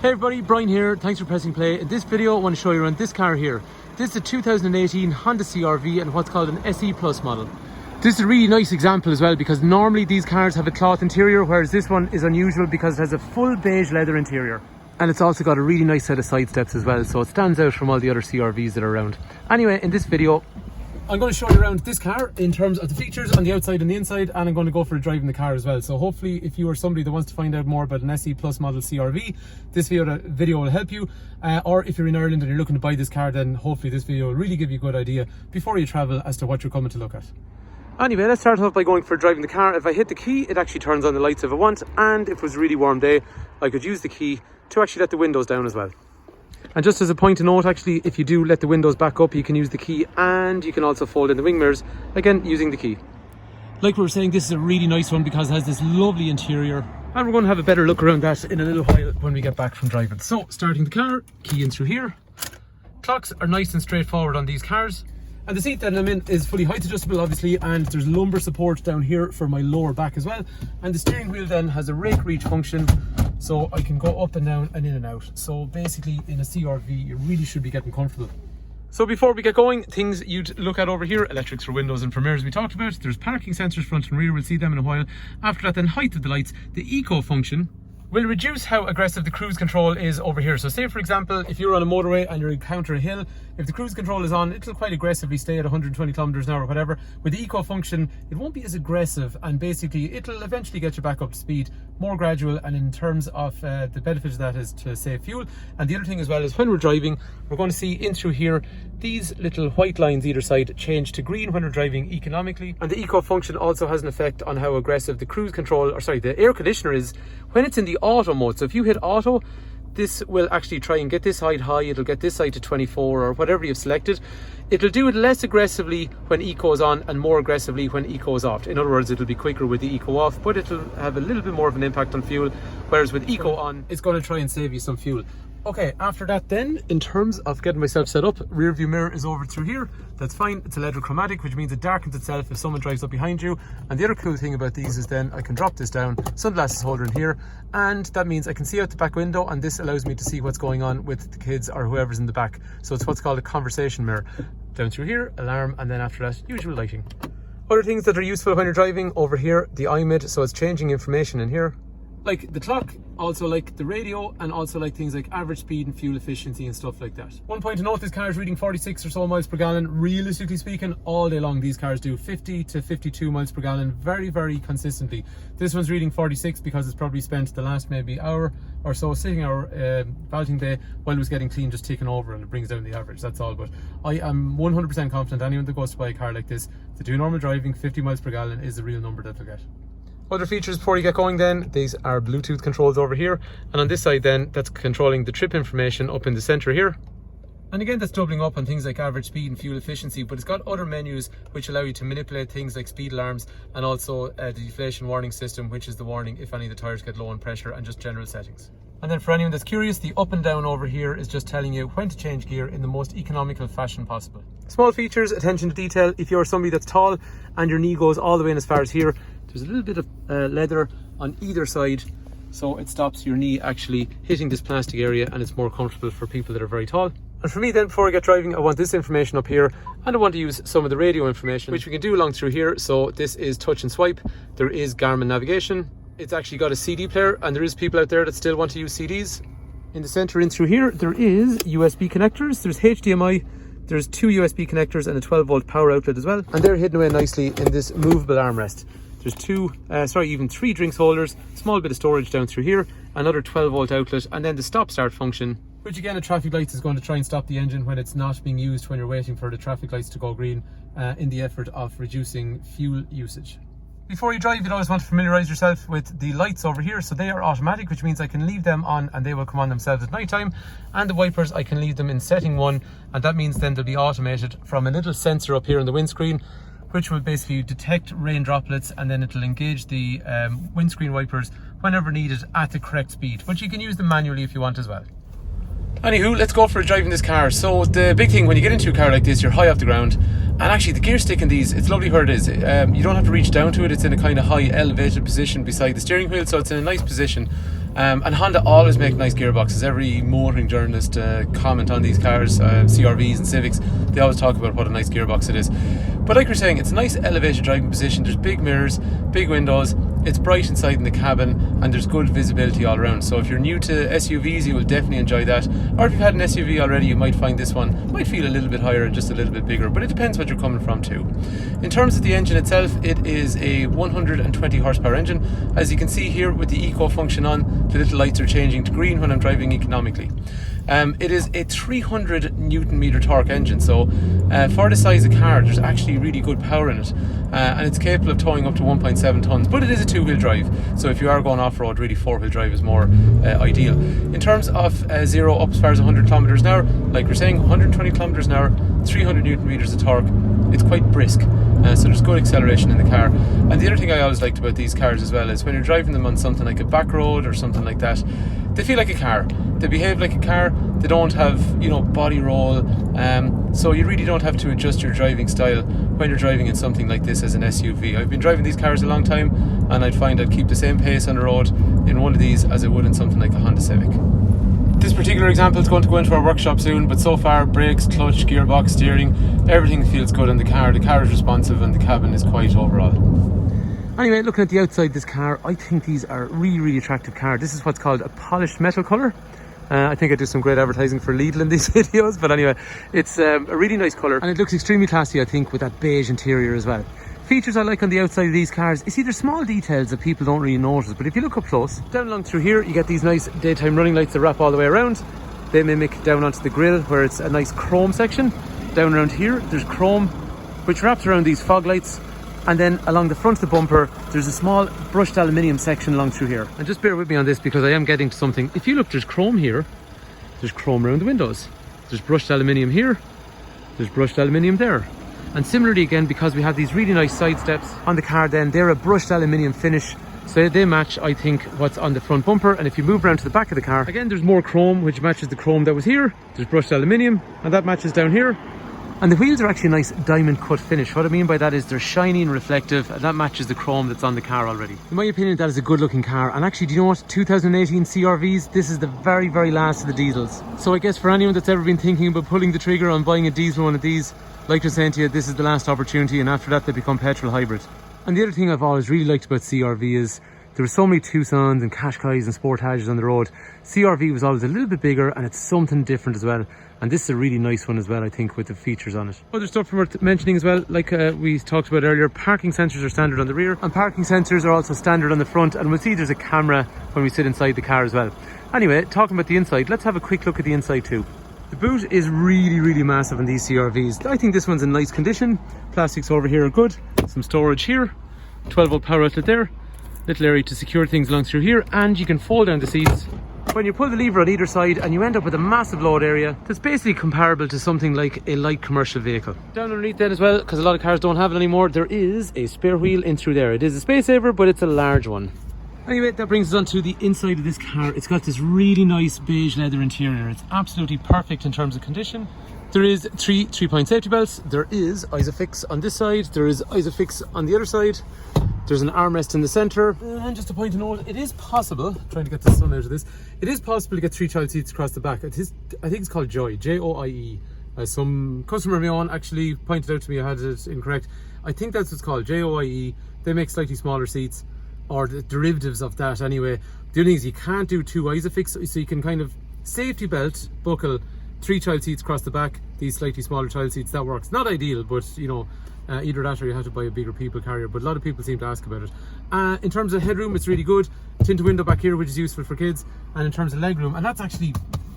Hey everybody, Brian here. Thanks for pressing play. In this video I want to show you around this car here. This is a 2018 Honda CRV and what's called an SE Plus model. This is a really nice example as well because normally these cars have a cloth interior, whereas this one is unusual because it has a full beige leather interior. And it's also got a really nice set of side steps as well, so it stands out from all the other CRVs that are around. Anyway, in this video I'm going to show you around this car in terms of the features on the outside and the inside, and I'm going to go for a drive in the car as well. So hopefully if you are somebody that wants to find out more about an SE Plus model CRV, this video will help you. Or if you're in Ireland and you're looking to buy this car, then hopefully this video will really give you a good idea before you travel as to what you're coming to look at. Anyway, let's start off by going for a drive in the car. If I hit the key, it actually turns on the lights if I want, and if it was a really warm day, I could use the key to actually let the windows down as well. And just as a point of note, actually, if you do let the windows back up, you can use the key, and you can also fold in the wing mirrors, again, using the key. Like we were saying, this is a really nice one because it has this lovely interior, and we're going to have a better look around that in a little while when we get back from driving. So, starting the car, key in through here. Clocks are nice and straightforward on these cars. And the seat that I'm in is fully height adjustable, obviously, and there's lumbar support down here for my lower back as well. And the steering wheel then has a rake reach function, so I can go up and down and in and out. So basically in a CRV you really should be getting comfortable. So before we get going, things you'd look at over here: electrics for windows and for mirrors we talked about. There's parking sensors front and rear, we'll see them in a while. After that then, height of the lights. The eco function will reduce how aggressive the cruise control is over here. So say for example, if you're on a motorway and you encounter a hill, if the cruise control is on, it'll quite aggressively stay at 120 kilometers an hour or whatever. With the eco function, it won't be as aggressive, and basically it'll eventually get you back up to speed, more gradual. And in terms of the benefits of that is to save fuel. And the other thing as well is when we're driving, we're going to see in through here, these little white lines either side change to green when we're driving economically. And the eco function also has an effect on how aggressive the cruise control, or sorry, the air conditioner is when it's in the auto mode. So if you hit auto, this will actually try and get this side high, it'll get this side to 24 or whatever you've selected. It'll do it less aggressively when eco is on and more aggressively when eco is off. In other words, it'll be quicker with the eco off, but it'll have a little bit more of an impact on fuel, whereas with eco on, it's going to try and save you some fuel. Okay, after that then, in terms of getting myself set up, rear view mirror is over through here. That's fine. It's a leather chromatic, which means it darkens itself if someone drives up behind you. And the other cool thing about these is then I can drop this down, sunglasses holder in here, and that means I can see out the back window, and this allows me to see what's going on with the kids or whoever's in the back. So it's what's called a conversation mirror. Down through here, alarm, and then after that, usual lighting. Other things that are useful when you're driving, over here, the iMid, so it's changing information in here. Like the clock, also like the radio, and also like things like average speed and fuel efficiency and stuff like that. One point to note, this car is reading 46 or so miles per gallon. Realistically speaking, all day long these cars do 50 to 52 miles per gallon very, very consistently. This one's reading 46 because it's probably spent the last maybe hour or so sitting our balloting bay while it was getting clean, just ticking over, and it brings down the average, that's all. But I am 100% confident anyone that goes to buy a car like this to do normal driving, 50 miles per gallon is the real number that they'll get. Other features before you get going then, these are Bluetooth controls over here, and on this side then, that's controlling the trip information up in the center here. And again, that's doubling up on things like average speed and fuel efficiency, but it's got other menus which allow you to manipulate things like speed alarms, and also the deflation warning system, which is the warning if any of the tires get low on pressure, and just general settings. And then for anyone that's curious, the up and down over here is just telling you when to change gear in the most economical fashion possible. Small features, attention to detail. If you're somebody that's tall and your knee goes all the way in as far as here, there's a little bit of leather on either side, so it stops your knee actually hitting this plastic area, and it's more comfortable for people that are very tall. And for me then, before I get driving, I want this information up here, and I want to use some of the radio information, which we can do along through here. So this is touch and swipe. There is Garmin navigation. It's actually got a CD player, and there is people out there that still want to use CDs. In the center in through here, there is USB connectors. There's HDMI. There's 2 USB connectors and a 12-volt power outlet as well. And they're hidden away nicely in this movable armrest. There's even 3 drinks holders, small bit of storage down through here, another 12-volt outlet, and then the stop-start function, which again at traffic lights is going to try and stop the engine when it's not being used, when you're waiting for the traffic lights to go green, in the effort of reducing fuel usage. Before you drive, you'd always want to familiarise yourself with the lights over here. So they are automatic, which means I can leave them on and they will come on themselves at night time. And the wipers, I can leave them in setting 1, and that means then they'll be automated from a little sensor up here on the windscreen, which will basically detect rain droplets, and then it'll engage the windscreen wipers whenever needed at the correct speed. But you can use them manually if you want as well. Anywho, let's go for a drive in this car. So the big thing when you get into a car like this, you're high off the ground, and actually the gear stick in these, it's lovely where it is. You don't have to reach down to it. It's in a kind of high elevated position beside the steering wheel, so it's in a nice position. And Honda always make nice gearboxes. Every motoring journalist comment on these cars, CRVs and Civics, they always talk about what a nice gearbox it is. But like we're saying, it's a nice elevated driving position. There's big mirrors, big windows, it's bright inside in the cabin, and there's good visibility all around. So if you're new to SUVs, you will definitely enjoy that. Or if you've had an SUV already, you might find this one might feel a little bit higher and just a little bit bigger, but it depends what you're coming from too. In terms of the engine itself, it is a 120 horsepower engine. As you can see here with the eco function on, the little lights are changing to green when I'm driving economically. It is a 300 Newton meter torque engine, so for the size of car, there's actually really good power in it, and it's capable of towing up to 1.7 tons, but it is a two-wheel drive, so if you are going off-road, really four-wheel drive is more ideal. In terms of 0 up as far as 100 kilometers an hour, like we're saying, 120 kilometers an hour, 300 Newton meters of torque, it's quite brisk, so there's good acceleration in the car. And the other thing I always liked about these cars as well is when you're driving them on something like a back road or something like that, they feel like a car. They behave like a car. They don't have, body roll. So you really don't have to adjust your driving style when you're driving in something like this as an SUV. I've been driving these cars a long time, and I'd find I'd keep the same pace on the road in one of these as I would in something like a Honda Civic. This particular example is going to go into our workshop soon, but so far, brakes, clutch, gearbox, steering, everything feels good in the car. The car is responsive and the cabin is quiet overall. Anyway, looking at the outside of this car, I think these are a really, really attractive car. This is what's called a polished metal colour. I think I do some great advertising for Lidl in these videos, but anyway, it's a really nice colour, and it looks extremely classy, I think, with that beige interior as well. Features I like on the outside of these cars, you see there's small details that people don't really notice, but if you look up close, down along through here, you get these nice daytime running lights that wrap all the way around. They mimic down onto the grille where it's a nice chrome section. Down around here, there's chrome, which wraps around these fog lights. And then along the front of the bumper, there's a small brushed aluminium section along through here. And just bear with me on this because I am getting to something. If you look, there's chrome here, there's chrome around the windows. There's brushed aluminium here, there's brushed aluminium there. And similarly again, because we have these really nice side steps on the car then, they're a brushed aluminium finish. So they match, I think, what's on the front bumper. And if you move around to the back of the car, again, there's more chrome, which matches the chrome that was here. There's brushed aluminium, and that matches down here. And the wheels are actually a nice diamond cut finish. What I mean by that is they're shiny and reflective, and that matches the chrome that's on the car already. In my opinion, that is a good looking car. And actually, do you know what? 2018 CRVs, this is the very, very last of the diesels. So I guess for anyone that's ever been thinking about pulling the trigger on buying a diesel one of these, like I was saying to you, this is the last opportunity, and after that they become petrol hybrid. And the other thing I've always really liked about CRV is there were so many Tucsons and Qashqais and Sportages on the road. CRV was always a little bit bigger, and it's something different as well. And this is a really nice one as well, I think, with the features on it. Other stuff worth mentioning as well, like we talked about earlier, parking sensors are standard on the rear, and parking sensors are also standard on the front, and we'll see there's a camera when we sit inside the car as well. Anyway, talking about the inside, let's have a quick look at the inside too. The boot is really, really massive on these CRVs. I think this one's in nice condition. Plastics over here are good. Some storage here, 12-volt power outlet there, little area to secure things along through here, and you can fold down the seats when you pull the lever on either side, and you end up with a massive load area that's basically comparable to something like a light commercial vehicle. Down underneath then as well, because a lot of cars don't have it anymore, there is a spare wheel in through there. It is a space saver, but it's a large one. Anyway, that brings us on to the inside of this car. It's got this really nice beige leather interior. It's absolutely perfect in terms of condition. There is three-point safety belts. There is Isofix on this side. There is Isofix on the other side. There's an armrest in the centre. And just a point to note, it is possible, trying to get the sun out of this, it is possible to get 3 child seats across the back. I think it's called Joy, J-O-I-E. Some customer of my own actually pointed out to me I had it incorrect. I think that's what's called, J-O-I-E. They make slightly smaller seats, or the derivatives of that anyway. The only thing is you can't do 2 Isofix, so you can kind of safety belt, buckle, 3 child seats across the back, these slightly smaller child seats. That works. Not ideal, but you know, either that or you have to buy a bigger people carrier, but a lot of people seem to ask about it. In terms of headroom, it's really good. Tinted window back here, which is useful for kids. And in terms of legroom, and that's actually,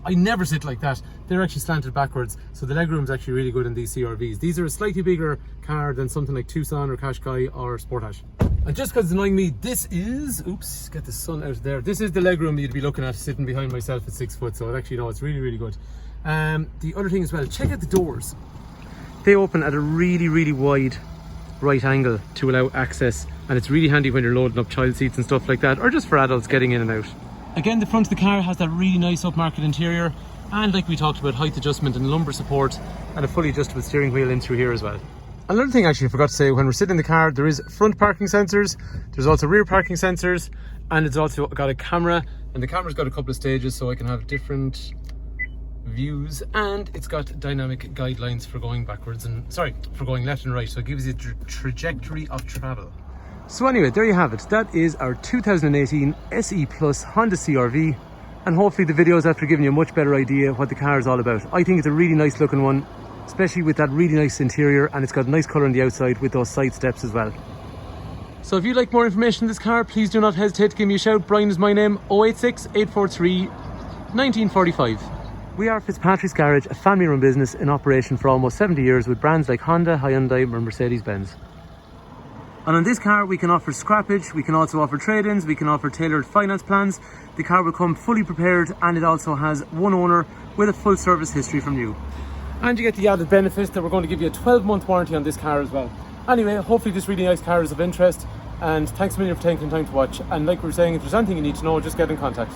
I never sit like that. They're actually slanted backwards, so the legroom is actually really good in these CRVs. These are a slightly bigger car than something like Tucson or Qashqai or Sportage. And just because it's annoying me, this is, oops, get the sun out there. This is the legroom you'd be looking at sitting behind myself at 6 foot. So actually, no, it's really, really good. The other thing as well, check out the doors. They open at a really, really wide right angle to allow access, and it's really handy when you're loading up child seats and stuff like that, or just for adults getting in and out. Again, the front of the car has that really nice upmarket interior, and like we talked about, height adjustment and lumbar support, and a fully adjustable steering wheel in through here as well. Another thing actually I forgot to say, when we're sitting in the car, there is front parking sensors, there's also rear parking sensors, and it's also got a camera And the camera's got a couple of stages so I can have different views, and it's got dynamic guidelines for going backwards and for going left and right, so it gives you the trajectory of travel. So anyway, there you have it. That is our 2018 SE Plus Honda CRV, and hopefully the videos after giving you a much better idea of what the car is all about. I think it's a really nice looking one, especially with that really nice interior, and it's got a nice colour on the outside with those side steps as well. So if you'd like more information on this car, please do not hesitate to give me a shout. Brian is my name, 086 843 1945. We are Fitzpatrick's Garage, a family-run business in operation for almost 70 years with brands like Honda, Hyundai and Mercedes-Benz. And on this car we can offer scrappage, we can also offer trade-ins, we can offer tailored finance plans. The car will come fully prepared, and it also has one owner with a full service history from new. And you get the added benefit that we're going to give you a 12-month warranty on this car as well. Anyway, hopefully this really nice car is of interest, and thanks a million for taking the time to watch. And like we were saying, if there's anything you need to know, just get in contact.